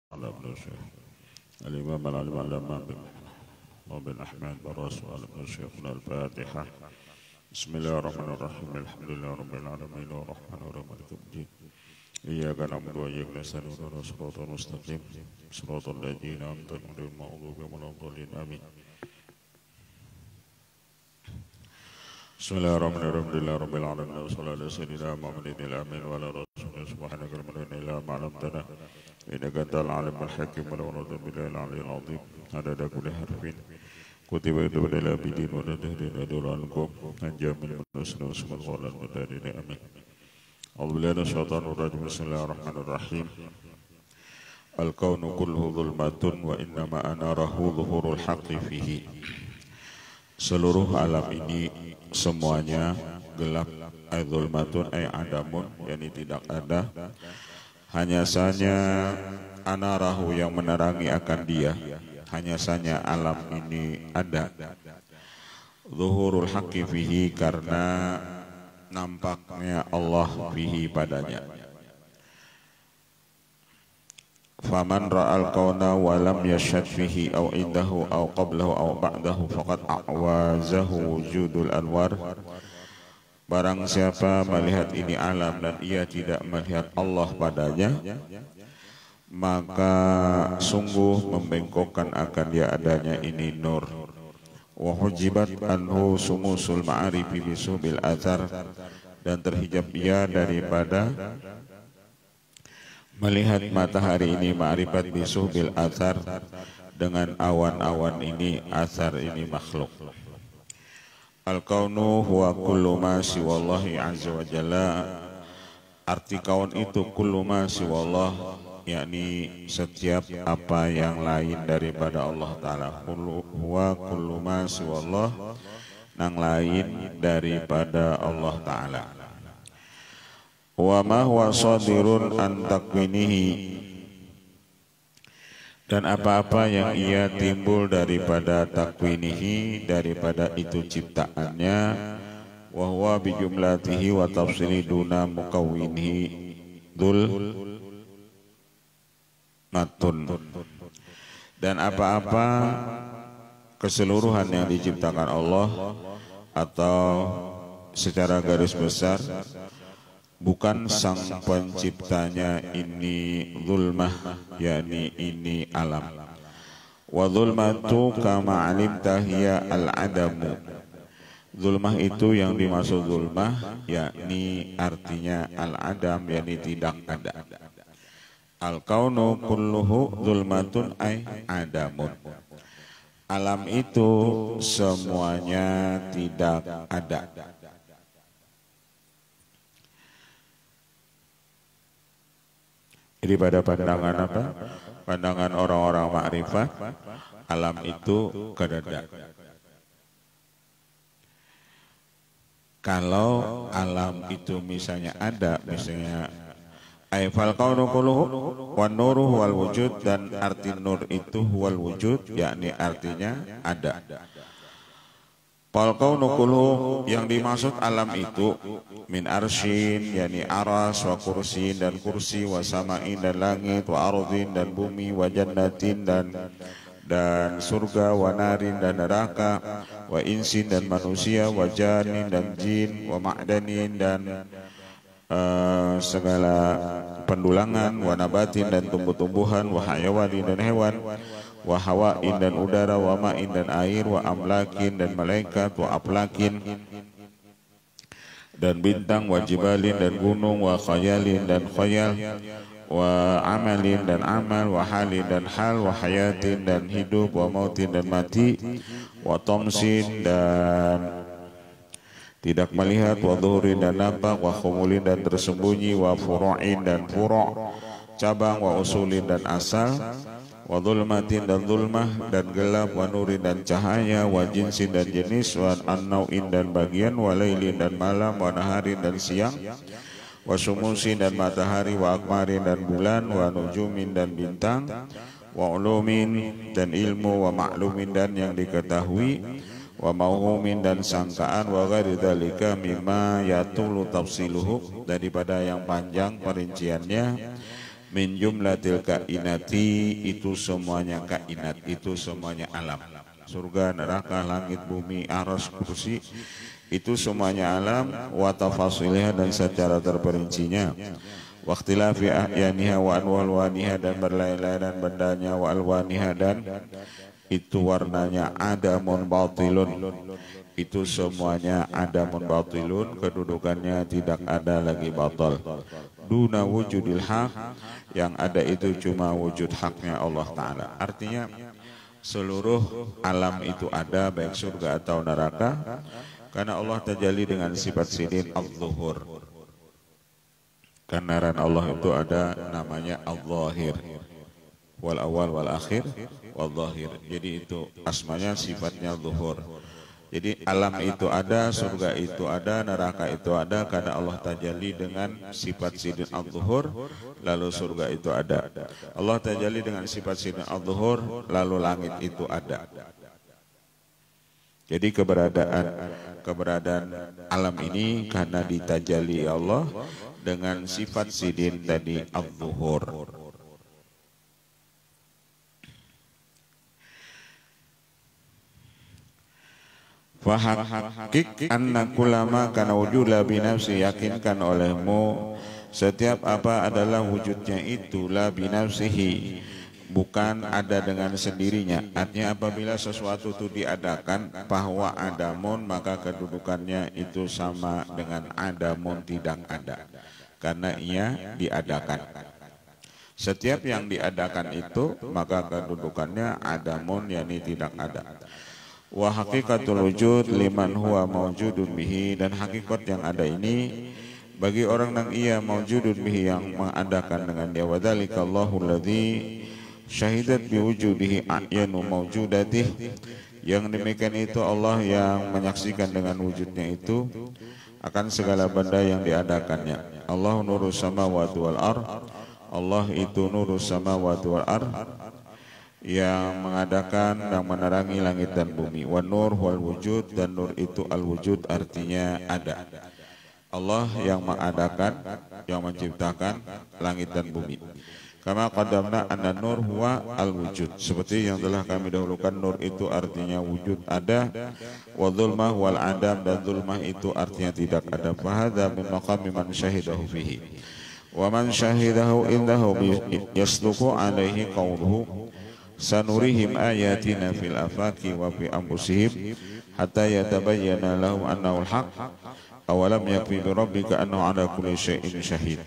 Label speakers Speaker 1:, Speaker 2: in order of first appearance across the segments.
Speaker 1: على ابن الشيخ الإمام العلامة بن أحمد براس وعلى ابن شيخنا الفاتحة. بسم الله الرحمن الرحيم. الحمد لله رب العالمين الرحمن الرحيم مالك يوم الدين. إياك نعبد وإياك نستعين اهدنا الصراط المستقيم صراط الذين أنعمت عليهم غير المغضوب عليهم ولا الضالين آمين. بسم الله الرحمن الرحيم. الحمد لله رب العالمين والصلاة على سيدنا محمد الأمين وعلى رسوله سبحانك لا علم لنا إلا ما علمتنا إنك أنت العليم الحكيم ونعوذ بالله العلي العظيم عدد كل حرف كتب عند العابدين والدهرين ودول عنكم أنجى من الحسنى وسم الغالى المدارين آمين. أعوذ بالله من الشيطان الرجيم. بسم الله الرحمن الرحيم. الكون كله ظلمة وإنما أناره ظهور الحق فيه. Seluruh alam ini semuanya gelap, zulmatun adamun, yakni tidak ada. Hanya saja anarahu yang menerangi akan dia. Hanya saja alam ini ada. Zuhurul haqqi fihi, karena nampaknya Allah fihi padanya. Faman ra'al kauna wa lam yashhad fihi aw indahu aw qablahu aw ba'dahu faqad a'wazahu wujudul anwar. Barang siapa melihat ini alam dan ia tidak melihat Allah padanya, maka sungguh membengkokkan akan dia adanya ini nur. Wa hujibat anhu sumusul ma'arifi bisubil athar, dan terhijab ia daripada melihat matahari ini ma'rifat bisubil athar, dengan awan-awan ini. Athar ini makhluk. Al-kaunu huwa kullu ma siwallahi azza wa jalla. Arti kaun itu kullu ma siwallah, yakni setiap apa yang lain daripada Allah Ta'ala. Huwa kullu ma siwallah, yang lain daripada Allah Ta'ala. Wa ma huwa sadirun an takwinihi, dan apa-apa yang ia timbul daripada takwinihi, daripada itu ciptaannya. Wa huwa bi jumlatihi wa tafsili duna mukawwinihi dzul matun, dan apa-apa keseluruhan yang diciptakan Allah atau secara garis besar bukan sang penciptanya ini zulmah, yakni ini alam. Wa zulmatu kama alimta hiya al-adamu. Zulmah itu yang dimaksud zulmah, yakni artinya al-adam, yakni tidak ada. Al-kaunu kulluhu zulmatun ay adamun. Alam itu semuanya tidak ada. Jadi pada pandangan apa? Pandangan orang-orang makrifat, alam itu kedada. Kalau alam itu misalnya ada, misalnya fal kaunu kulluhu wan nuru wal wujud, dan arti nur itu wal wujud, yakni artinya ada. Fal kaunu kulluhu, yang dimaksud alam itu min arsyin, yakni aras, wa kursin dan kursi, wa samain dan langit, wa ardhin dan bumi, wa jannatin dan surga, wa narin dan neraka, wa insin dan manusia, wa janin dan jin, wa ma'danin dan segala pendulangan, wa nabatin dan tumbuh-tumbuhan, wa hayawanin dan hewan, wa hawain dan udara, wa ma'in dan air, wa amlakin dan malaikat, wa aplakin dan bintang, wa jibalin dan gunung, wa khayalin dan khayal, wa amalin dan amal, wa halin dan hal, wa hayatin dan hidup, wa mautin dan mati, wa tomsin dan tidak melihat, wa dhuhurin dan nampak, wa khumulin dan tersembunyi, wa furu'in dan furu', cabang, wa usulin dan asal, wa dhulmatin dan dhulmah dan gelap, wa nurin dan cahaya, wa jinsin dan jenis, wa annau'in dan bagian, wa lailin dan malam, wa naharin dan siang, wa sumusin dan matahari, wa akmarin dan bulan, wa nujumin dan bintang, wa ulumin dan ilmu, wa ma'lumin dan yang diketahui, wa mauhumin dan sangkaan, wa ghairi dzalika mimma yatulu tafsiluhu, daripada yang panjang perinciannya, min jumlatil kainati, itu semuanya kainat, itu semuanya alam. Surga, neraka, langit, bumi, arsy, kursi, itu semuanya alam. Wa tafasilha, dan secara terperincinya. Wa ikhtilafi ahyaniha wa anwalwaniha, dan berlain-lainan bendanya, wa alwaniha, dan itu warnanya. Adamun batilun, itu semuanya adamun batilun, kedudukannya tidak ada lagi batal. Duna wujudil haq, yang ada itu cuma wujud haknya Allah Ta'ala. Artinya seluruh alam itu ada, baik surga atau neraka, karena Allah tajalli dengan sifat sidin al-zuhur. Karena Allah itu ada namanya al-zahir, wal awal wal akhir wal zahir. Jadi itu asmanya sifatnya zuhur. Jadi alam itu ada, surga itu ada, neraka itu ada, karena Allah tajalli dengan sifat sidin al-zuhur, lalu surga itu ada. Allah tajalli dengan sifat sidin al-zuhur, lalu langit itu ada. Jadi keberadaan alam ini karena ditajalli Allah dengan sifat sidin tadi al-zuhur. Fahakik anna kulama kana wujula binafsi, yakinkan olehmu setiap apa adalah wujudnya itu la binafsihi, bukan ada dengan sendirinya. Artinya apabila sesuatu itu diadakan bahwa adamun, maka kedudukannya itu sama dengan adamun tidak ada, karena ia diadakan. Setiap yang diadakan itu maka kedudukannya adamun, yakni tidak ada. Wa haqiqatul wujud liman huwa mawjudun bihi, dan hakikat yang ada ini bagi orang yang ia mawjudun bihi, yang mengadakan dengan dia. Wa dzalika Allahu alladzi syahidat biwujudihi a'yanu mawjudatih, yang demikian itu Allah yang menyaksikan dengan wujudnya itu akan segala benda yang diadakannya. Allahu nurus samawati wal ard, Allah itu nurus samawati wal ard, yang mengadakan dan menerangi langit dan bumi. Wa nur wal wujud, dan nur itu al wujud, artinya ada. Allah yang mengadakan, yang menciptakan langit dan bumi. Kama qaddamna anna nur huwa al wujud, seperti yang telah kami dahulukan, nur itu artinya wujud, ada. Wa dzulmah wal adam, dan dzulmah itu artinya tidak ada. Fa hadza min maqami man syahidahu fihi, wa man syahidahu indahu yasluku alaihi qawluhu sanurihim ayatina fil afaqi wa fi anfusihim hatta yatabayyana lahum annahu al-haq awalam yakfi bi rabbika annahu ala kulli syai'in syahid.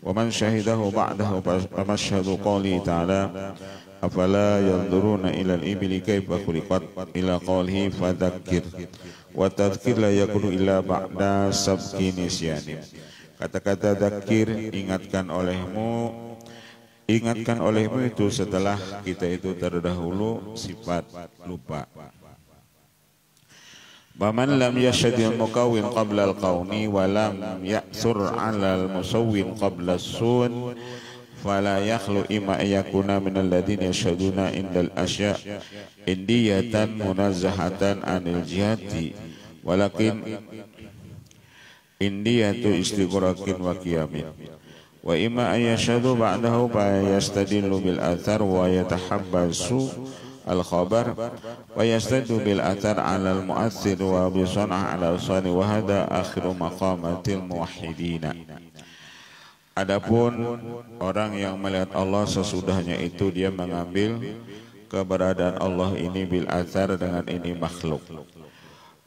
Speaker 1: Wa man syahidahu ba'dahu famashhadu qawli ta'ala afala yanzuruna ila al-ibli kayfa khuliqat ila qawlihi fadzakkir wa tadhkir la yakunu illa ba'da sabqi nisyanin. Kata-kata dzakir, ingatkan olehmu itu setelah kita itu terdahulu sifat lupa. Baman lam yashadil mukawwin qabla al-qawni wa lam ya'thur 'ala al-musawwin qabla as-sun fala yakhlu imma yakuna min alladhina yashhaduna indal asya' indiyatan munazzahatan 'anil jihati walakin indiyatu istighraqin wa qiyamin. Wa imma ayashadu ba'dahu fa yastadillu bil athar wa yatahabbasu al khabar wa yastadillu bil athar 'ala al mu'aththir wa bi san'a 'ala sani, wa hadha akhiru maqamatil muwahhidin. Adapun orang yang melihat Allah sesudahnya itu, dia mengambil keberadaan Allah ini bil athar, dengan ini makhluk,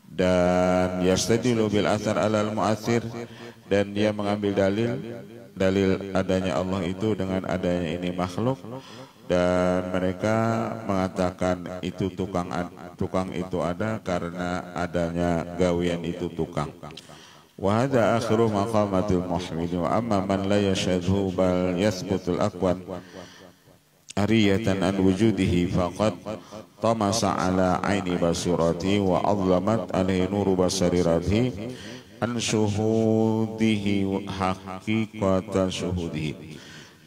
Speaker 1: dan yastadillu bil athar 'ala al mu'aththir, dan dia mengambil dalil adanya Allah itu dengan adanya ini makhluk, dan mereka mengatakan itu tukang itu ada karena adanya gawian itu tukang. Wa hadza akhiru maqamatil muhmidin. Wa amma man la yashhadu bal yathbutul aqwan ariyatan an wujudihi faqad tamasa ala aini basirati wa azlamat alaihi nuru basarirati an syuhudihi haqiqatan syuhudihi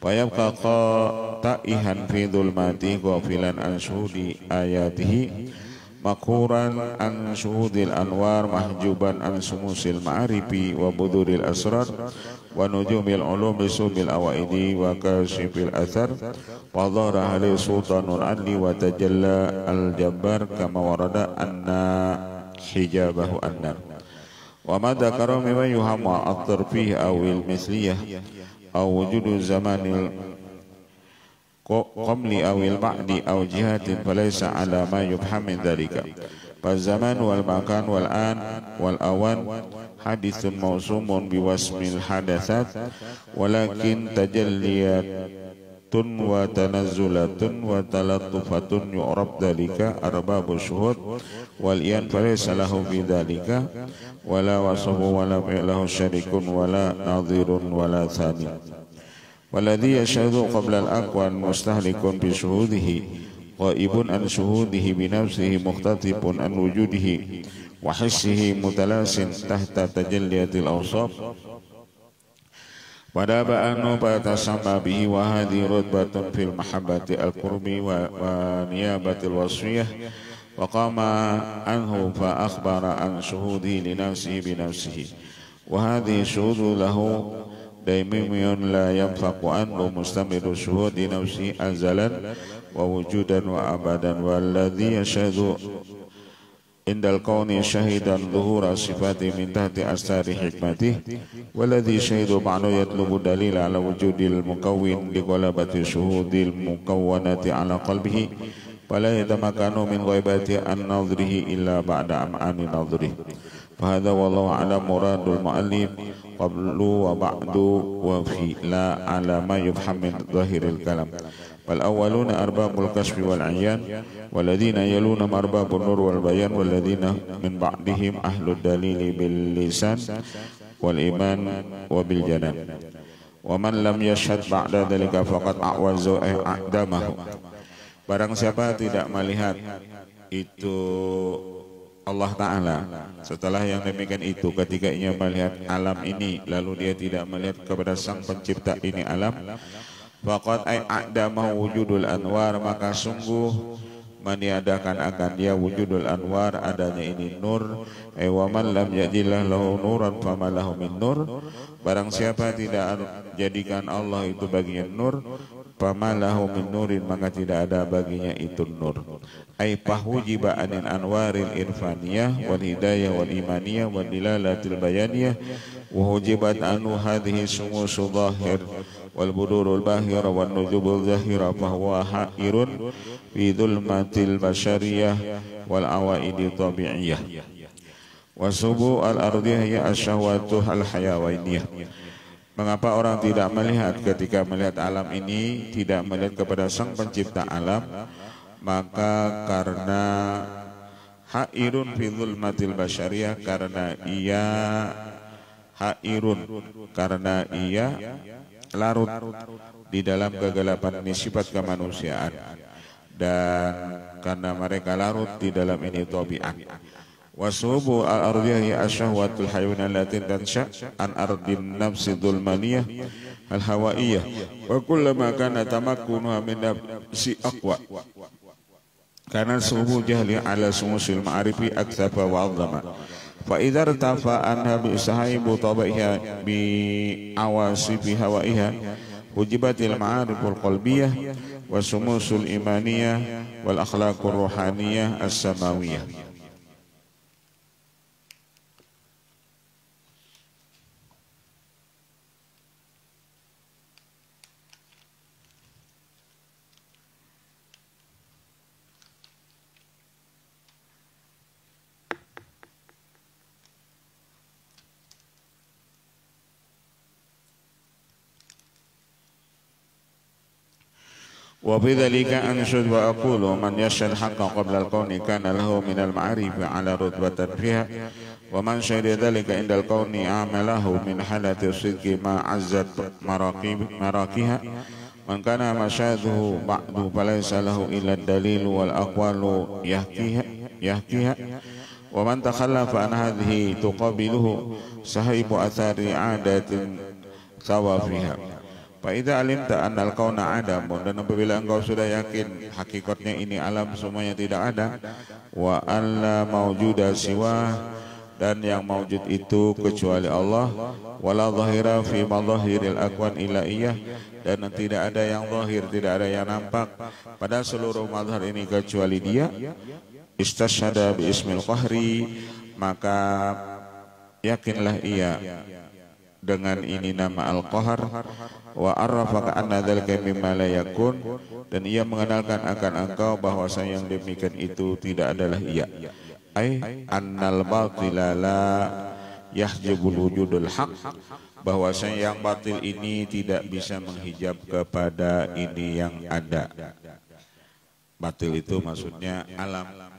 Speaker 1: wa yabqa qata'ihan fi dhulmati ghafilan an syuhudi ayatihi makuran an syuhudil anwar mahjuban an sumusil ma'arifi wa buduril asrar wa nujumil ulumi subil awaidi wa kashifil athar wa dhara ali sultanul adli wa tajalla al jabbar kama warada anna hijabahu annar wa ma dzakara mimma yuhammu at-tar fihi awil misliyah aw wujudu zamanil qamli awil ba'di aw jihatin falaysa ala ma yubham min dhalika فالزمان والمكان والآن والأوان حديث موسوم بوسم الحدثات ولكن تجليات وتنزلات وتلطفات يعرف ذلك أرباب الشهود والإيان فليس له في ذلك ولا وصف ولا فعله شريك ولا نظير ولا ثاني والذي يشهد قبل الأكوان مستهلك بشهوده غائب عن شهوده بنفسه مختطف عن وجوده وحسه متلاس تحت تجليات الأوصاف وداب أنه فتسمى به وهذه رتبة في المحبة القرب ونيابة الوصفية وقام عنه فأخبر عن شهوده لنفسه بنفسه وهذه الشهود له دائمي لا ينفق عنه مستمر الشهود لنفسه أزلا ووجودا وأبدا والذي يشهد عند الكون شهيدا ظهور صفاته من تحت أستار حكمته والذي شهد بعد يطلب دليل على وجود المكون لغلبة شهود المكونة على قلبه فلا يتمكن من غيبة عن نظره إلا بعد أمعان نظره فهذا والله على مراد المؤلف قبل وبعد وفي لا على ما يفهم من ظاهر الكلام والأولون أرباب الكشف والعيان والذين يلونهم أرباب النور والبيان والذين من بعدهم أهل الدليل باللسان والإيمان وبالجنان ومن لم يشهد بعد ذلك فقد أعوز أعدمه. Barang siapa tidak melihat itu Allah Ta'ala, setelah yang demikian itu ketika ia melihat alam ini lalu dia tidak melihat kepada sang pencipta ini alam, faqad a'dama wujudul anwar, maka sungguh meniadakan akan dia wujudul anwar, adanya ini nur. Wa man lam yajillah lahu nuran fama lahu min nur, barang siapa tidak jadikan Allah itu baginya nur, fama lahu min nurin, maka tidak ada baginya itu nur. Ai fahujiba anil anwaril irfaniyah wal hidayah wal imaniyah wal dilalatil bayaniyah wa hujibat anhu hadhihi sumusu dhahir wal budurul bahira wan nujubul zahira fahuwa hairun fi dhulmatil bashariyah wal awaidi tabi'iyah wa subu al ardiyah ya asyahwatu al hayawainiyah. Mengapa orang tidak melihat ketika melihat alam ini, tidak melihat kepada sang pencipta alam? Maka karena hairun fi dhulmatil basyariyah, karena ia hairun, karena ia larut di dalam kegelapan ini sifat kemanusiaan, dan karena mereka larut di dalam ini tabiat. Wasubu al-ardiyah ya asyahwatul haywan allati tansha an ardin nafsi dhulmaniyah al-hawaiyah wa kullama kana tamakkunuha min nafsi aqwa kana subu jahli ala sumusil ma'arifi aktsafa wa 'azzama fa idza irtafa anha bi sahibu tabaiha bi awasifi hawaiha hujibatil ma'ariful qalbiyah wa sumusul imaniyah wal akhlaqur ruhaniyah as-samawiyah. وبذلك أنشد وأقول من يشهد الحق قبل الكون كان له من المعارف على رتبة فيها ومن شهد ذلك عند الكون عمله من حالة الصدق ما عزت مراكيها من كان مشاهده بعد فليس له إلا الدليل والأقوال يحكيها ومن تخلف عن هذه تقابله سهيب أثار عادة سوى فيها. Fa'idha alimta annal kauna adamun, dan apabila engkau sudah yakin hakikatnya ini alam semuanya tidak ada, wa alla mawjuda siwa, dan yang maujud itu kecuali Allah, wala zahira fi madhahiril akwan illa iyyah, dan tidak ada yang zahir, tidak ada yang nampak pada seluruh mazhar ini kecuali Dia. Istasyhada bi ismil qahri, maka yakinlah ia dengan ini nama Al-Qahar, wa arrafa anna dzalika mimma la yakun, dan ia mengenalkan akan engkau bahwasanya yang demikian itu tidak adalah ia. Ai annal batila la yahjibul wujudul haq, bahwasanya yang batil ini tidak bisa menghijab kepada ini yang ada. Batil itu maksudnya alam.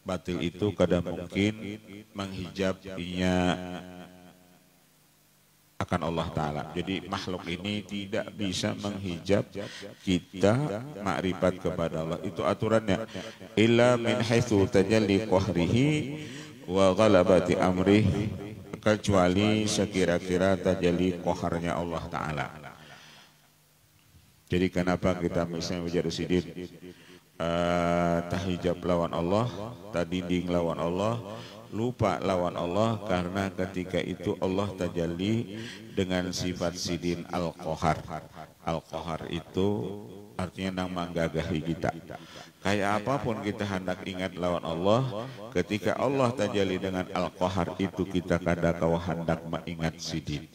Speaker 1: Batil itu kadang mungkin menghijabnya akan Allah Ta'ala. Jadi makhluk ini tidak bisa menghijab kita makrifat kepada Allah. Itu aturannya. Illa min haitsu tajalli qahrihi wa ghalabati amrih, kecuali sekira-kira tajalli qaharnya Allah Ta'ala. Jadi kenapa kita misalnya Mujaddid tahijab lawan Allah, tadinding lawan Allah, lupa lawan Allah, karena ketika itu Allah tajalli dengan sifat sidin al-qahar. Al-qahar itu artinya nang menggagahi kita. Kayak apapun kita hendak ingat lawan Allah, ketika Allah tajalli dengan al-qahar itu kita kada kau hendak mengingat sidin.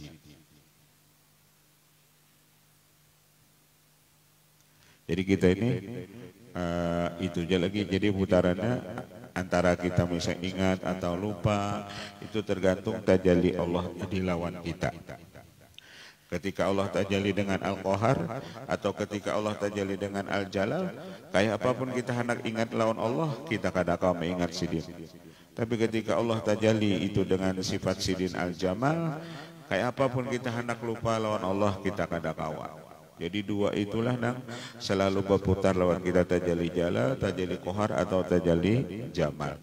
Speaker 1: Jadi kita ini itu aja lagi, jadi putarannya antara kita bisa ingat atau lupa itu tergantung tajalli Allah di lawan kita. Ketika Allah tajalli dengan Al-Qahar atau ketika Allah tajalli dengan Al-Jalal, kayak apapun kita hendak ingat lawan Allah, kita kadang-kadang mengingat sidin. Tapi ketika Allah tajalli itu dengan sifat sidin Al-Jamal, kayak apapun kita hendak lupa lawan Allah, kita kadang-kadang. Jadi dua itulah yang selalu berputar lawan kita, tajalli jalal, tajalli qahar atau tajalli jamal.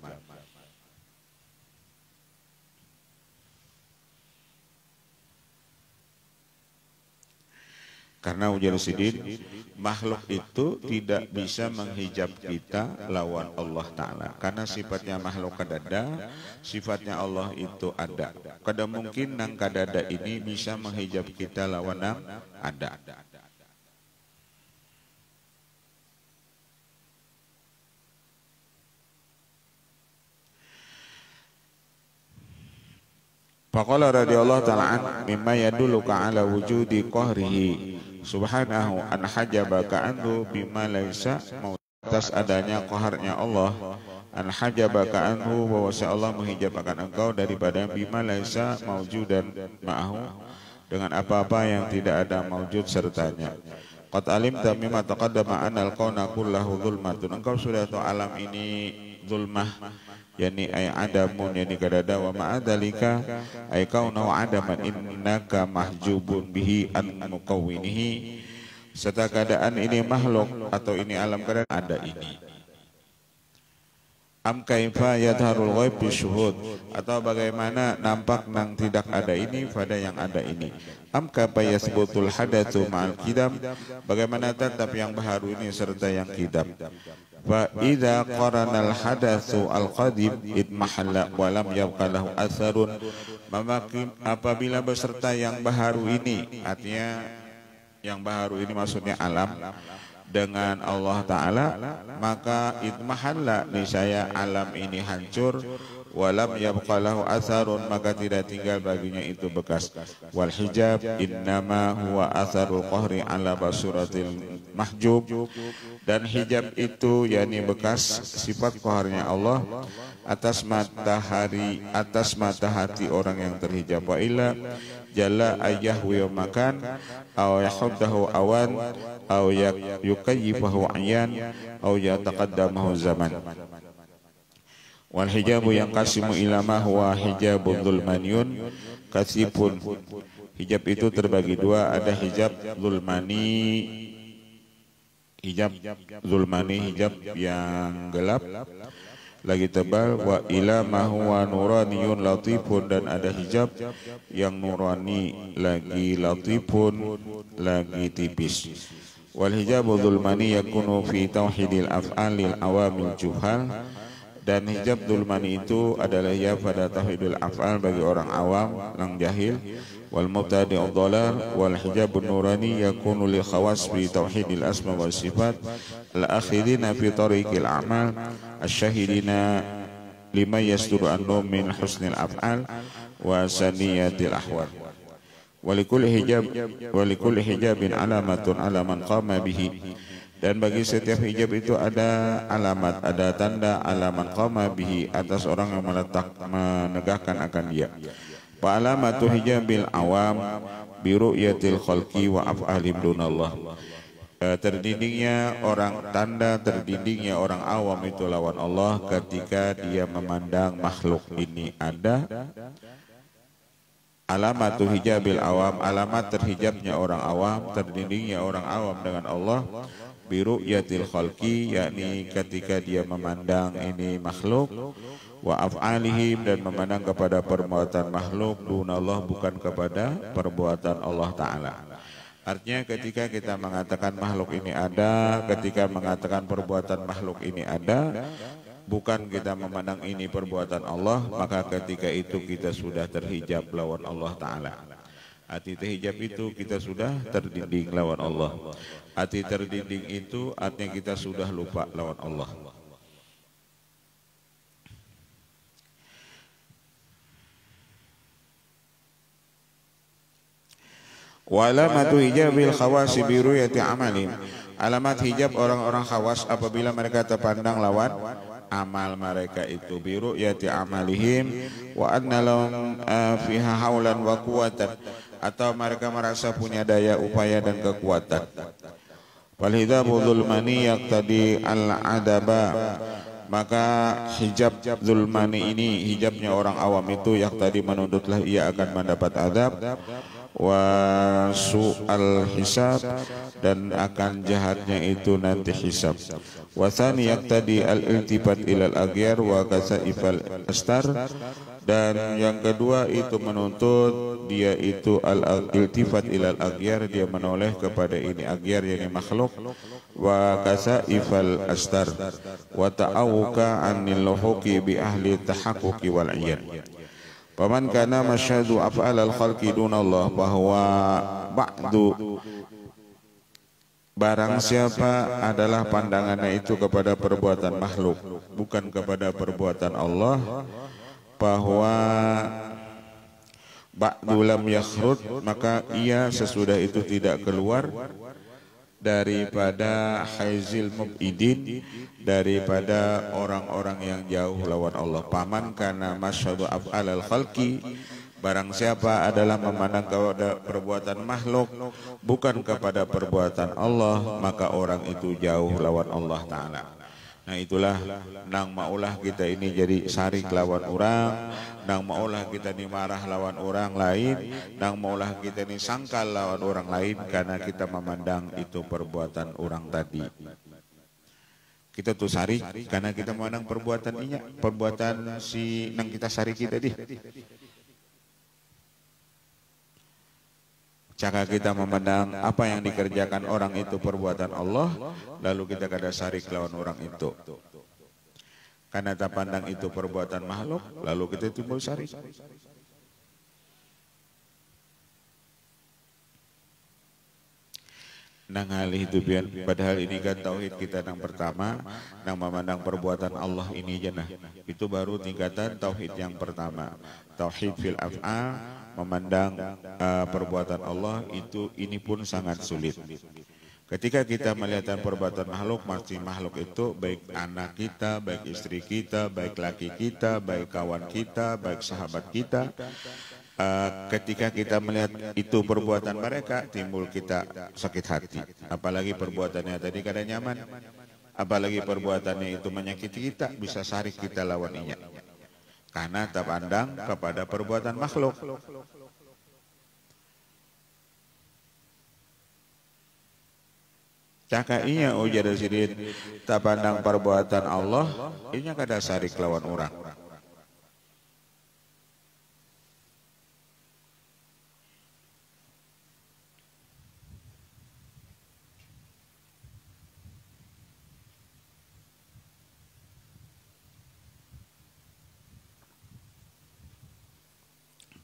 Speaker 1: Karena ujar sidin, makhluk itu tidak bisa menghijab kita lawan Allah Ta'ala. Karena sifatnya makhluk kadada, sifatnya Allah itu ada. Kada mungkin nang kadada ini bisa menghijab kita lawan nang ada. Faqala radhiyallahu ta'ala an mimma yadulluka ala wujudi qahrihi subhanahu an hajabaka anhu bima laisa atas adanya qaharnya Allah, an hajabaka anhu bahwa Allah menghijabkan engkau daripada bima laisa maujudan ma'ahu, dengan apa-apa yang tidak ada maujud sertanya. Qad alimta mimma taqaddama anal kauna kullahu zulmatun, engkau sudah tahu alam ini zulmah, yani ay adamun, yani kadada, wa ma'adalika ay kauna wa adaman innaka mahjubun bihi an mukawwinihi, serta keadaan ini makhluk atau ini alam kadang ada ini. Am kaifa yadharul ghaib bisyuhud, atau bagaimana nampak nang tidak ada ini pada yang ada ini. Am kaifa yasbutul hadatsu ma'al qidam, bagaimana tetap yang baharu ini serta yang qidam. Fa idza qarana al hadatsu al qadim idmahalla wa lam yabqa lahu atharun, apabila beserta yang baharu ini, artinya yang baharu ini maksudnya alam dengan Allah Ta'ala, maka idmahalla niscaya alam ini hancur, walam yabqalahu atharun maka tidak tinggal baginya itu bekas. Wal hijab innama huwa atharul qahri ala basuratil mahjub, dan hijab itu yakni bekas sifat qaharnya Allah atas matahari, atas mata hati orang yang terhijab. Wa illa jalla ayyahwi makan aw yahuddahu awan aw yukayyifahu ayan aw yataqaddamahu zaman. Wal hijabu yang kasimu ilama huwa hijabun zulmaniyun kasipun. Hijab itu terbagi dua, ada hijab zulmani, hijab yang gelap lagi tebal, wa ilama huwa nuraniyun latifun, dan ada hijab yang nurani lagi latifun lagi tipis. Wal hijabu zulmani yakunu fi tauhidil af'alil awamil juhal, Dan hijab dulmani itu adalah hijab pada tauhidul af'al bagi orang awam yang jahil, wal mubtadi'ud dhalar, wal hijabun nurani yakunu li khawas bi tauhidil asma wa sifat al akhirina fi tariqil a'mal asyahidina lima yasduru anhum min husnil af'al wa saniyatil ahwal. Walikulli hijabin alamatun ala man qama bihi. Dan bagi setiap hijab itu ada alamat, ada tanda alaman qama bihi atas orang yang menegakkan akan dia. Wa alamatu hijabil awam bi ru'yatil khalqi wa af'alim dunallah. Tanda terdindingnya orang awam itu lawan Allah ketika dia memandang makhluk ini ada. Alamatu hijabil awam, alamat terhijabnya orang awam, terdindingnya orang awam dengan Allah, biru yatil khalqi, yakni ketika dia memandang ini makhluk, wa af'alihim, dan memandang kepada perbuatan makhluk, dunallah, bukan kepada perbuatan Allah Ta'ala. Artinya ketika kita mengatakan makhluk ini ada, ketika mengatakan perbuatan makhluk ini ada, bukan kita memandang ini perbuatan Allah, maka ketika itu kita sudah terhijab lawan Allah Ta'ala. Hati terhijab itu kita sudah terdinding lawan Allah. Hati terdinding itu artinya kita sudah lupa lawan Allah. Wa alamatu hijabil khawasi bi ru'yati amalin. Alamat hijab orang-orang khawas apabila mereka terpandang lawan amal mereka itu, biru yati amalihim wa anna lahum fiha haulan wa quwwatan, atau mereka merasa punya daya upaya dan kekuatan. Wal hijabu dzulmani yaqtadi al adaba, maka hijab dzulmani ini, hijabnya orang awam itu, yaqtadi menuntutlah ia akan mendapat azab, wa su'al hisab, dan akan jahatnya itu nanti hisab. Wa tsani yaqtadi al-iltifat ilal aghyar wa kasaifal astar, dan yang kedua itu menuntut dia itu al-iltifat ilal aghyar, dia menoleh kepada ini aghyar, yakni makhluk, wa kasaifal astar, wa ta'awuka anil luhuqi bi ahli tahaqquqi wal iyad. Paman kana masyhadu af'al al-khalqi dunallah, bahwa ba'du, barang siapa adalah pandangannya itu kepada perbuatan makhluk, bukan kepada perbuatan Allah, bahwa ba'du lam yakhrud, maka ia sesudah itu tidak keluar daripada haizil mubidin, daripada orang-orang yang jauh lawan Allah. Paman kana masyhadu af'alal khalqi, barang siapa adalah memandang kepada perbuatan makhluk bukan kepada perbuatan Allah, maka orang itu jauh lawan Allah Ta'ala. Nah itulah nang maulah kita ini jadi sarik lawan orang, nang maulah kita ini marah lawan orang lain, nang maulah kita ini sangkal lawan orang lain karena kita memandang itu perbuatan orang tadi. Kita tuh sarik karena kita memandang perbuatan si nang kita sariki tadi. Jika kita memandang apa yang dikerjakan orang itu perbuatan Allah, lalu kita kada sarik lawan orang itu. Karena tak pandang itu perbuatan makhluk, lalu kita timbul sarik. Nang halih itu biar, padahal ini kan tauhid kita yang pertama, nang memandang perbuatan Allah ini jenah. Itu baru tingkatan tauhid yang pertama. Tauhid fil af'al, memandang perbuatan Allah itu, ini pun sangat sulit. Ketika kita melihat perbuatan makhluk, mesti makhluk itu baik anak kita, baik istri kita, baik laki kita, baik kawan kita, baik sahabat kita. Ketika kita melihat itu perbuatan mereka, timbul kita sakit hati. Apalagi perbuatannya tadi kada nyaman, apalagi perbuatannya itu menyakiti kita, bisa sarik kita lawaninya. Karena tak pandang kepada perbuatan makhluk. Caka iya ujar sidin, tak pandang perbuatan Allah, inya kada sarik lawan orang.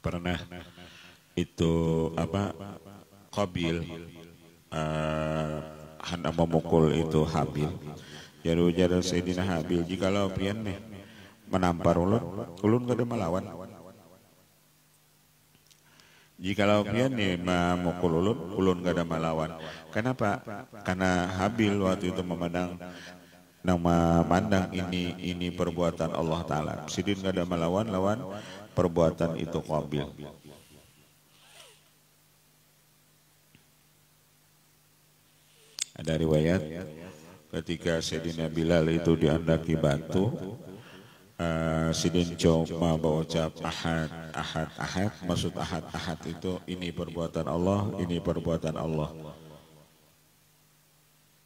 Speaker 1: pernah itu Qabil hendak memukul itu Habil. Jadi ujar Sayyidina Habil, jikalau pian nih menampar ulun gak ada melawan. Jikalau pian nih memukul ulun gak ada melawan. Kenapa? Karena Habil waktu itu memandang ini perbuatan Allah Ta'ala. Sidin gak ada melawan lawan perbuatan itu Qabil. Ada riwayat ketika Sayyidina Bilal itu diandaki batu, Sidin coba berucap ahad, maksud ahad itu ini perbuatan Allah, ini perbuatan Allah.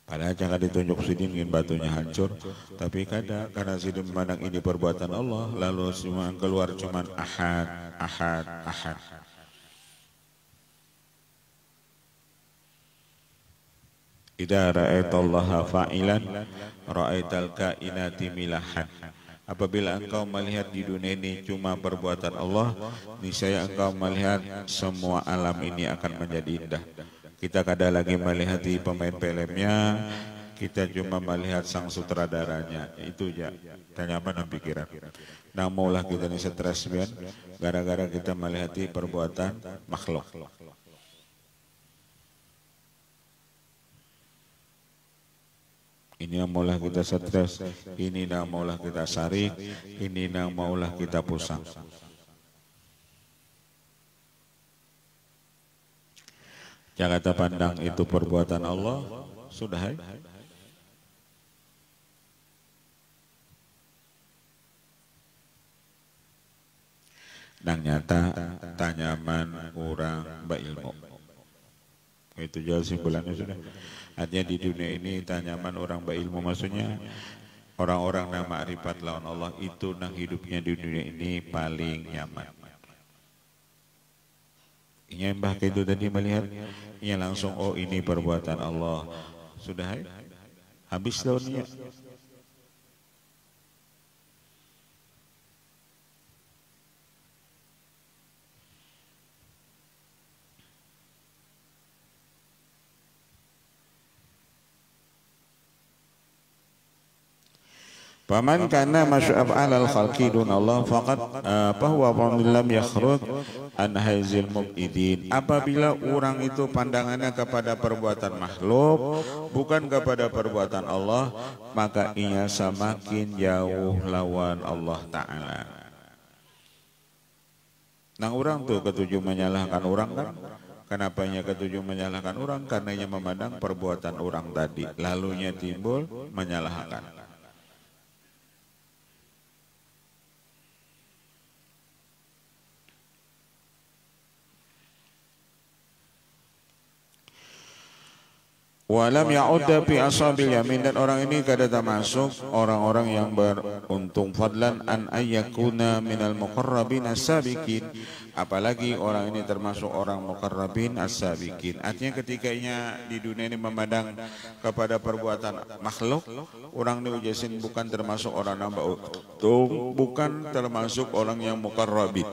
Speaker 1: Padahal jangan ditunjuk Sidin ingin batunya hancur, tapi karena Sidin memandang ini perbuatan Allah, lalu cuma keluar cuman ahad. Idza ra'aitallaha fa'ilan ra'aital kainati milahan. Apabila engkau melihat di dunia ini cuma perbuatan Allah, niscaya engkau melihat semua alam ini akan menjadi indah. Kita kadang lagi melihat di pemain filmnya, kita cuma melihat sang sutradaranya. Itu aja, nyaman pikiran. Nah maulah kita ini stres bian, gara-gara kita melihat perbuatan makhluk. Ini yang maulah kita stres, ini yang maulah kita sarik, ini yang maulah kita pusing. Jangan kita pandang itu perbuatan Allah, sudah hai. Nang nyata tanyaman orang berilmu. Itu jauh simpulannya sudah. Artinya di dunia ini tanyaman orang berilmu, maksudnya orang-orang yang ma'rifat lawan Allah itu nang hidupnya di dunia ini paling nyaman. Ini mbah itu tadi melihat, ini langsung oh ini perbuatan Allah. Sudah habis tahunnya. Paman kana masyaf alal khalqi dun Allah faqad bahwa lam yakhruj an haizil mubidin. Apabila orang itu pandangannya kepada perbuatan makhluk bukan kepada perbuatan Allah, maka ia semakin jauh lawan Allah Ta'ala. Nang orang tuh ketujuh menyalahkan orang kan? Kenapanya ketujuh menyalahkan orang? Karena ia memandang perbuatan orang tadi, lalunya timbul menyalahkan. Walam ya'udda fi ashabil yamin, dan orang ini kada termasuk orang-orang yang beruntung, fadlan an ayyakuna minal muqarrabin as-sabiqin, apalagi orang ini termasuk orang muqarrabin as-sabiqin. Artinya ketikanya di dunia ini memandang kepada perbuatan makhluk, orang ini ujasin bukan termasuk orang yang beruntung, bukan termasuk orang yang muqarrabin.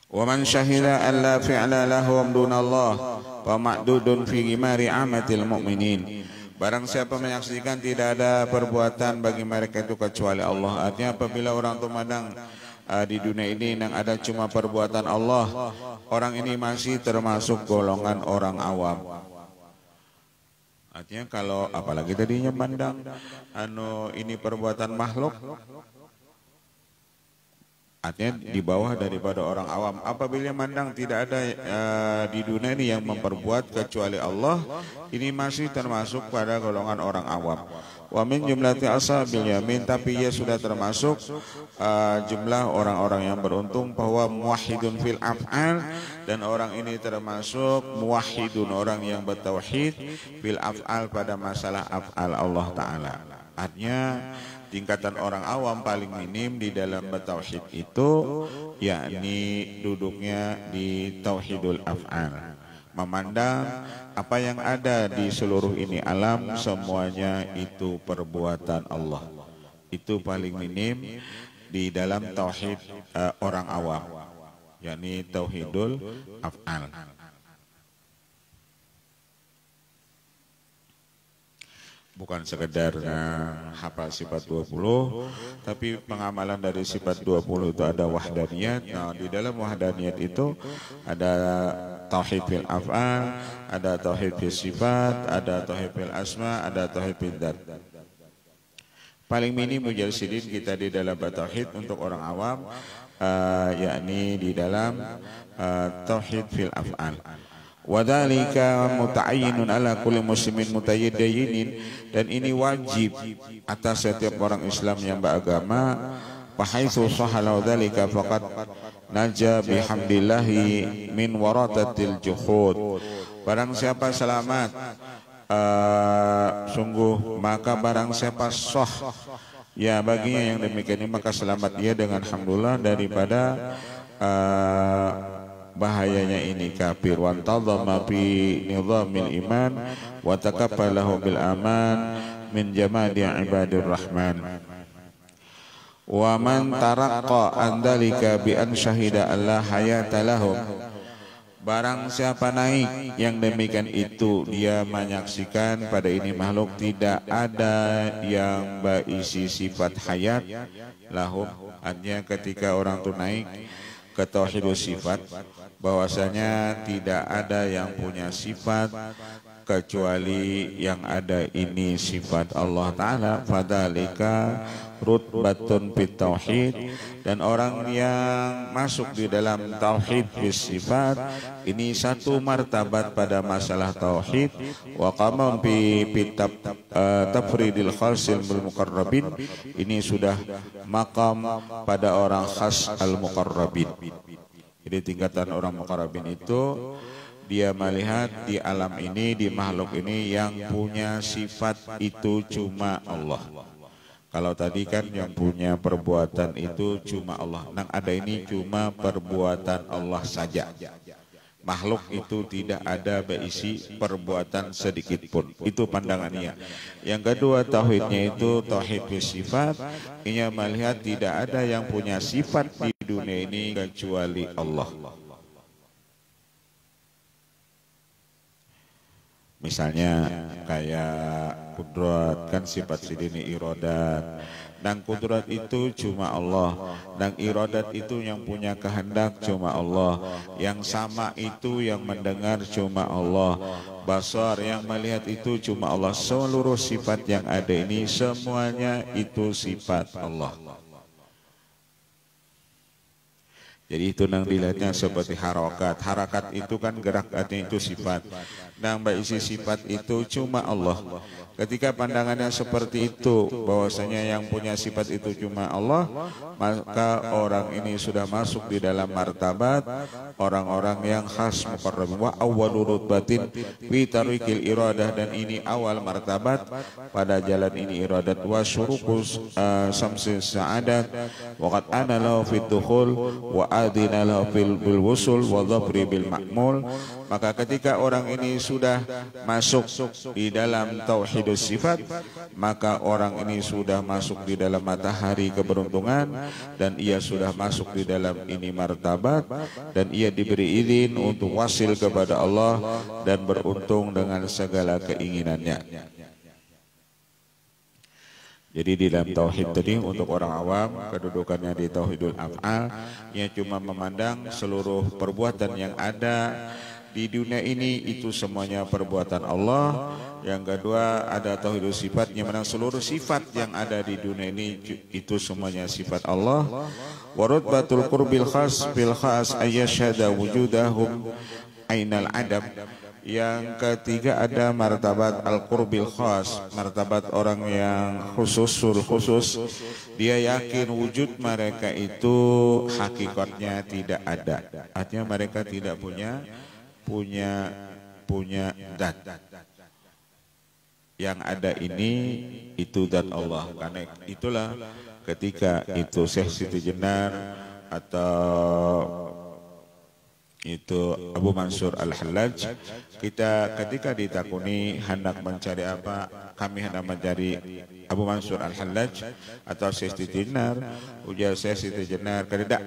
Speaker 1: Wa man syahida an la fi'la lahum dunallah wa ma'dudun fi ghimari amatil mu'minin. Barang siapa menyaksikan tidak ada perbuatan bagi mereka itu kecuali Allah. Artinya apabila orang itu memandang di dunia ini yang ada cuma perbuatan Allah, orang ini masih termasuk golongan orang awam. Artinya kalau apalagi tadinya memandang ini perbuatan makhluk, artinya di bawah daripada orang awam. Apabila mandang tidak ada di dunia ini yang memperbuat kecuali Allah, ini masih termasuk pada golongan orang awam. Wa min jumlati ashabil yamin, tapi ia sudah termasuk jumlah orang-orang yang beruntung, bahwa muwahhidun fil af'al, dan orang ini termasuk muwahhidun, orang yang bertauhid, fil af'al, pada masalah af'al Allah Ta'ala. Artinya tingkatan orang awam paling minim di dalam bertauhid itu yakni duduknya di tauhidul af'al, memandang apa yang ada di seluruh ini alam semuanya itu perbuatan Allah. Itu paling minim di dalam tauhid orang awam, yakni tauhidul af'al. Bukan sekedar hafal sifat 20, tapi pengamalan dari sifat 20 itu ada wahdaniyat. Nah, di dalam wahdaniyat itu ada tauhid fil af'al, ada tauhid fil sifat, ada tauhid fil asma, ada tauhid fil dzat. Paling minim mujalsidin kita di dalam tauhid untuk orang awam, yakni di dalam tauhid fil af'al. Wadzalika muta'ayyinun ala kulli muslimin mutayaddinin, dan ini wajib atas setiap orang Islam yang beragama. Fahaitsu sahala dzalika faqad naja bihamdillahi min waratatil juhud. Barang siapa selamat sungguh, maka barang siapa sah ya baginya yang demikian ini, maka selamat dia dengan alhamdulillah daripada bahayanya ini kafir. Wa tadhamma fi nizamil iman wa takaffalahu bil aman min jamadi ibadir rahman. Wa man taraqqa an dzalika bi an syahida alla hayata lahum, barang siapa naik yang demikian itu dia menyaksikan pada ini makhluk tidak ada yang berisi sifat hayat lahum. Artinya ketika orang itu naik ke tauhidus sifat, bahwasanya tidak ada yang punya sifat kecuali yang ada ini sifat Allah Ta'ala. Fadzalika rutbatun fit tauhid, dan orang yang masuk di dalam tauhid bis sifat ini satu martabat pada masalah tauhid. Wa qamam bi tafridil khasil bil muqarrabin, ini sudah makam pada orang khas al muqarrabin. Jadi tingkatan orang muqarrabin itu dia melihat di alam ini, di makhluk ini yang punya sifat itu cuma Allah. Kalau tadi kan yang punya perbuatan itu cuma Allah. Yang ada ini cuma perbuatan Allah saja. Makhluk itu tidak ada berisi perbuatan sedikit pun. Itu pandangannya. Yang kedua tauhidnya itu tauhid sifat. Ia melihat tidak ada yang punya sifat di dunia ini kecuali Allah. Misalnya kayak kudrat, kan sifat sidini iradat. Dan kudrat itu cuma Allah, dan iradat itu yang punya kehendak cuma Allah, yang sama itu yang mendengar cuma Allah, basar yang melihat itu cuma Allah. Seluruh sifat yang ada ini semuanya itu sifat Allah. Jadi itu yang dilihatnya seperti harakat. Harakat itu kan gerak, artinya itu sifat. Dan berisi sifat itu cuma Allah. Ketika pandangannya seperti itu, bahwasanya yang punya sifat itu cuma Allah, maka orang ini sudah masuk di dalam martabat orang-orang yang khas muqarrab. Wa awwalu rutbatin fi tariqil iradah, dan ini awal martabat pada jalan ini iradat. Wa syuruqus samsi sa'adat wa qad ana lahu fit dukhul wa adina lahu bil wusul wa dhafri bil ma'mul. Maka ketika orang ini sudah masuk di dalam tauhidus sifat, maka orang ini sudah masuk di dalam matahari keberuntungan, dan ia sudah masuk di dalam ini martabat, dan ia diberi izin untuk wasil kepada Allah dan beruntung dengan segala keinginannya. Jadi di dalam tauhid tadi untuk orang awam kedudukannya di tauhidul af'al, ia cuma memandang seluruh perbuatan yang ada di dunia ini itu semuanya perbuatan Allah. Yang kedua ada tauhidul sifat, yang mana seluruh sifat yang ada di dunia ini itu semuanya sifat Allah. Warutbatul qurbil khas bil khas ayyashhada wujudahum ainal adam. Yang ketiga ada martabat al-qurbil khas, martabat orang yang khusus. Dia yakin wujud mereka itu hakikatnya tidak ada. Artinya mereka tidak punya zat.
Speaker 2: yang ada ini itu zat Allah. Karena itulah ketika itu Syekh Siti Jenar atau itu Abu Mansur Al-Hallaj, kita ketika ditakuni hendak mencari apa, kami hendak mencari Abu Mansur Al-Hallaj atau Syekh Siti Jenar, ujar Syekh Siti Jenar, kededak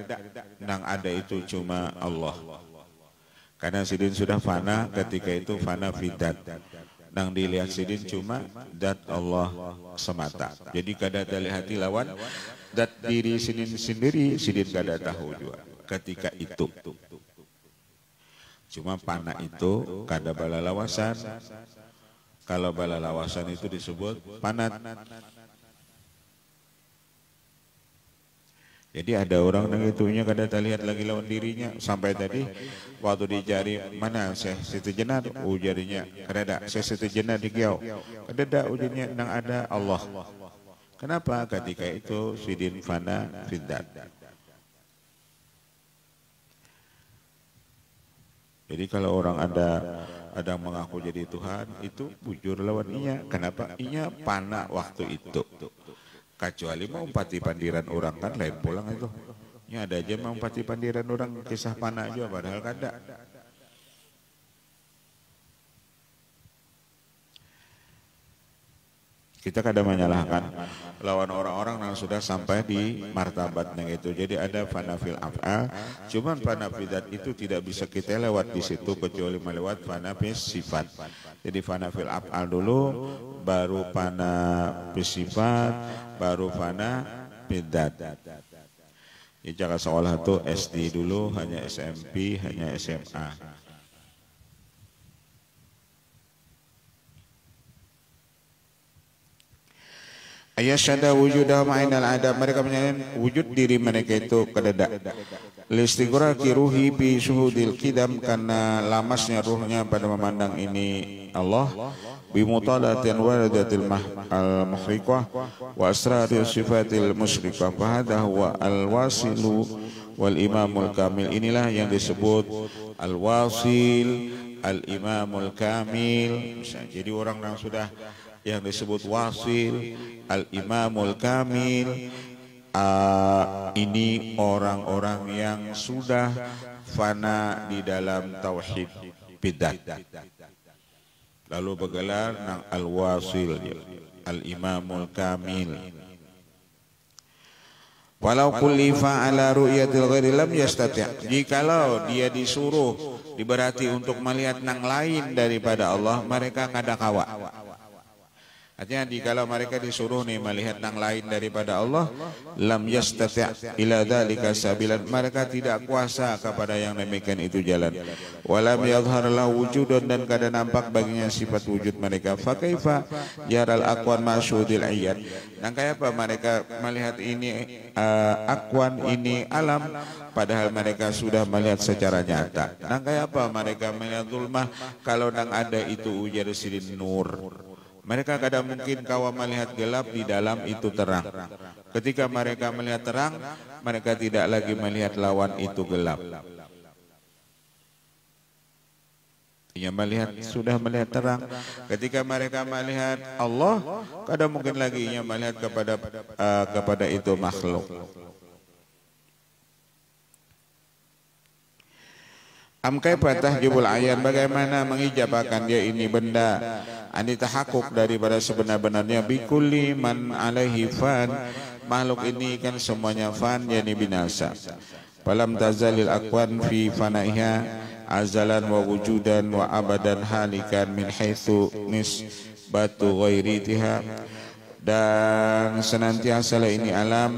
Speaker 2: nang ada itu cuma Allah. Karena sidin sudah fana, ketika itu fana fidat. Nang dilihat sidin cuma dat Allah semata. Jadi kada terlihati lawan dat diri sidin sendiri, sidin kada tahu juga ketika itu. Cuma panah itu kada balalawasan. Kalau balalawasan itu disebut panat. Jadi ada orang yang itunya kada terlihat lagi lawan dirinya. Sampai tadi waktu dicari mana Syekh Siti Jenar, ujarnya kada Syekh Siti Jenar di Giau. Kada ujarnya nang ada Allah. Kenapa? Ketika itu sidin fana fiddat. Jadi kalau orang ada mengaku jadi Tuhan, itu bujur lawan inya. Kenapa? Inya panah waktu itu. Kecuali mau pati pandiran orang kan lain pulang itu. Ini ada aja mau pati pandiran orang kisah panah aja, padahal kada. Kita kadang menyalahkan lawan orang-orang yang sudah sampai di martabatnya itu. Jadi ada fana fil af'al, cuman fana fidat itu tidak bisa kita lewat di situ kecuali melewat fana fil sifat. Jadi fana fil af'al dulu, baru fana fil sifat, baru fana fidat. Ya, jangan seolah itu SD dulu, hanya SMP, hanya SMA. Ayasyada wujudahum ainal adab, mereka menyatakan wujud diri mereka itu kedada. Listighraqi ruhi bi syuhudil qidam, karena lamasnya ruhnya pada memandang ini Allah. Bi mutalatin waradatil al-muhriqah wa asrari sifatil musyrikah. Fa hadha huwa al-wasilu wal imamul kamil. Inilah yang disebut al-wasil, al-imamul kamil. Jadi orang yang sudah yang disebut wasil, al-imamul kamil, ini orang-orang yang sudah fana di dalam tauhid bidat, lalu bergelar nang al-wasil, al-imamul kamil. Walau kullifa ala ru'yatil ghairi lam yastati'. Jikalau dia disuruh, diberati untuk melihat nang lain daripada Allah, mereka kada kawa. Artinya kalau mereka disuruh nih melihat nang lain daripada Allah, lam yastati' ila dzalika sabilan, mereka tidak kuasa kepada yang demikian itu jalan. Walam yadhhar lahu wujudun, dan kada nampak baginya sifat wujud mereka. Fa kaifa yaral aqwan masyhudil iyad. Nang kaya apa mereka melihat ini aqwan, ini alam, padahal mereka sudah melihat secara nyata. Nang kaya apa mereka melihat zulmah, kalau nang ada itu ujar sidin nur. Mereka kadang mungkin kawa melihat gelap, di dalam itu terang. Ketika mereka melihat terang, mereka tidak lagi melihat lawan itu gelap. Ia melihat, sudah melihat terang. Ketika mereka melihat Allah, kadang mungkin lagi ia melihat kepada itu makhluk. Amkai patah jubul ayan, bagaimana mengijabakan dia ini benda anita hakuk daripada sebenar-benarnya. Bikulli man alaihi fan, makhluk ini kan semuanya fan, yani binasa. Falam tazalil akwan fi fanaiha azalan wa wujudan wa abadan halikan min haitsu nisbatu ghairitiha. Dan senantiasa ini alam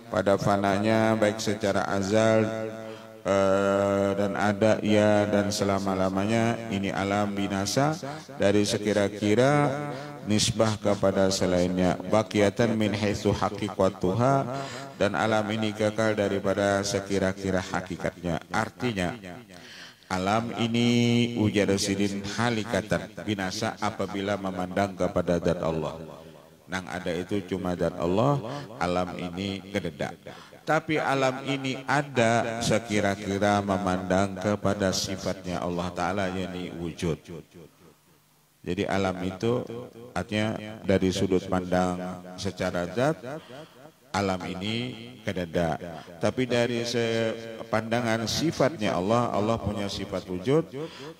Speaker 2: pada fananya, baik secara azal dan ada ia dan selama-lamanya. Ini alam binasa dari sekira-kira nisbah kepada selainnya. Baqiatan min haitsu haqiqatuha, dan alam ini kekal daripada sekira-kira hakikatnya. Artinya alam ini ujar sidin halikatan, binasa apabila memandang kepada zat Allah. Nang ada itu cuma zat Allah, alam ini kededak. Tapi alam ini ada sekira-kira memandang kepada sifatnya Allah Ta'ala, yakni wujud. Jadi alam itu artinya dari sudut pandang secara zat alam ini kedada. Tapi dari pandangan sifatnya Allah, Allah punya sifat wujud,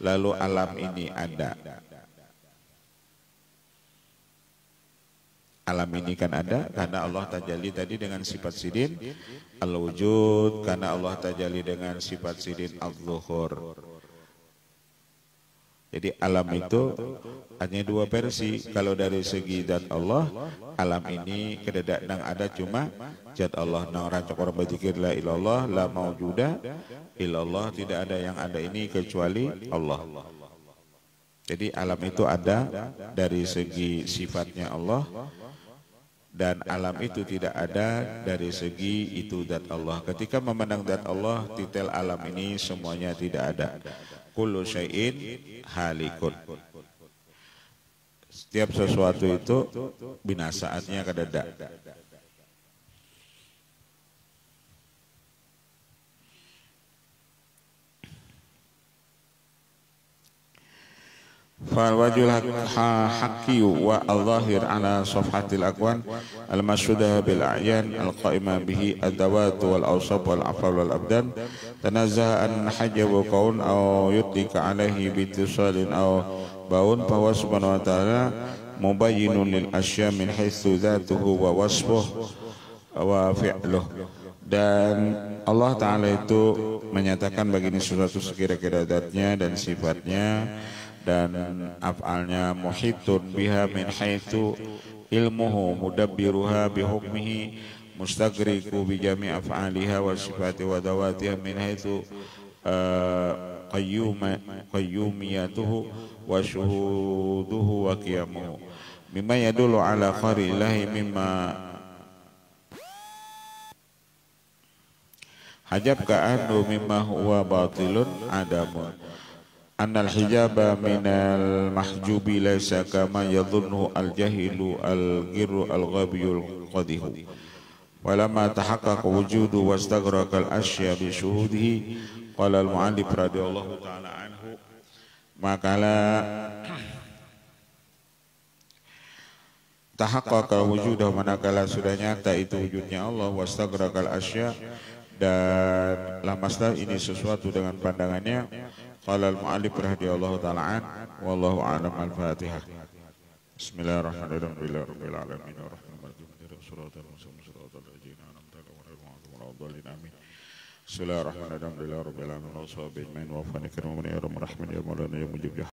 Speaker 2: lalu alam ini ada. Alam ini kan ada karena Allah tajalli tadi dengan sifat sidin al-wujud, karena Allah tajalli dengan sifat sidin al-zuhur. Jadi alam itu hanya dua versi. Kalau dari segi zat Allah, alam ini kedadak nang ada cuma zat Allah. Nang rancak orang berzikir la ilallah la maujuda ilallah, tidak ada yang ada ini kecuali Allah. Jadi alam itu ada dari segi sifatnya Allah, dan alam itu tidak ada dari segi itu zat Allah. Ketika memandang zat Allah, titel alam ini semuanya tidak ada. Kullu syai'in halikun. Setiap sesuatu itu binasaannya kadada. فالوجه الحقي والظاهر على صفحة الأكوان المشهودة بالأعيان القائمة به الذوات والأوصاف والأفعال والأبدان تنزه أن حجب كون أو يطلق عليه باتصال أو باون، فهو سبحانه وتعالى مبين للأشياء من حيث ذاته ووصفه وفعله. Dan Allah Ta'ala itu menyatakan begini sesuatu sekira-kira zatnya dan sifatnya dan af'alnya, muhitun biha min haitsu ilmuhu mudabbiruha bihukmihi mustagriqu bi jami' af'aliha wa sifati wa dawatiha min haitsu qayyumiyatuhu wa syuhuduhu wa qiyamuhu mimma yadullu ala kharillahi mimma hajab ka'annu mimma huwa batilun adamun. Annal hijaba minal mahjubi laysa kama yadhunnu al-jahilu al-ghirru al-ghabiyul qadihu. Walamma tahaqqaqa wujudu wastaghraqa al-asya bi syuhudihi qala al-mu'allif radhiyallahu ta'ala anhu makala tahaqqaqa wujudahu, manakala sudah nyata itu wujudnya Allah, wastaghraqa al-asya, dan lamaslah ini sesuatu dengan pandangannya. Qala al-mu'allif radhiyallahu ta'ala an wallahu a'lam. Al-Fatihah. Bismillahirrahmanirrahim. Rabbil alamin arrahmanirrahim siratal mustaqim siratal ladzina an'amta alaihim. Amin. Bismillahirrahmanirrahim. Rabbil alamin wa sahbihi ajmain wa afani karim ya rahman ya maulana ya mujib ya